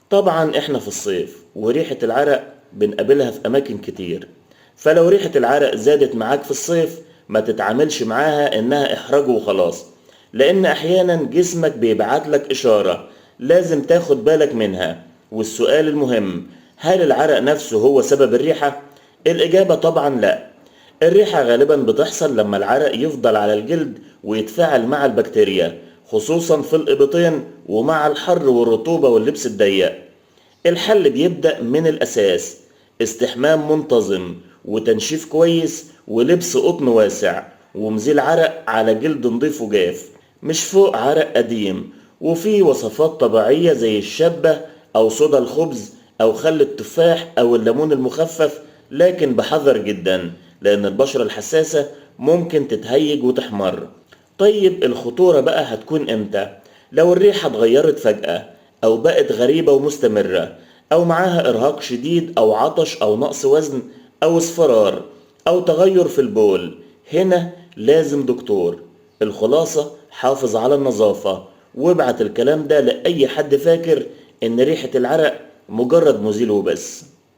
طبعا احنا في الصيف وريحة العرق بنقابلها في اماكن كتير، فلو ريحة العرق زادت معاك في الصيف ما تتعاملش معاها انها احراج وخلاص، لان احيانا جسمك بيبعت لك اشارة لازم تاخد بالك منها. والسؤال المهم، هل العرق نفسه هو سبب الريحة؟ الاجابة طبعا لا. الريحة غالبا بتحصل لما العرق يفضل على الجلد ويتفاعل مع البكتيريا، خصوصا في الإبطين ومع الحر والرطوبة واللبس الضيق. الحل بيبدأ من الأساس: استحمام منتظم وتنشيف كويس ولبس قطن واسع ومزيل عرق على جلد نضيف وجاف، مش فوق عرق قديم. وفي وصفات طبيعية زي الشبة أو صودا الخبز أو خل التفاح أو الليمون المخفف، لكن بحذر جدا لأن البشرة الحساسة ممكن تتهيج وتحمر. طيب الخطورة بقى هتكون امتى؟ لو الريحة اتغيرت فجأة أو بقت غريبة ومستمرة، أو معاها إرهاق شديد أو عطش أو نقص وزن أو اصفرار أو تغير في البول، هنا لازم دكتور. الخلاصة، حافظ على النظافة وابعت الكلام ده لأي حد فاكر إن ريحة العرق مجرد مزيل وبس.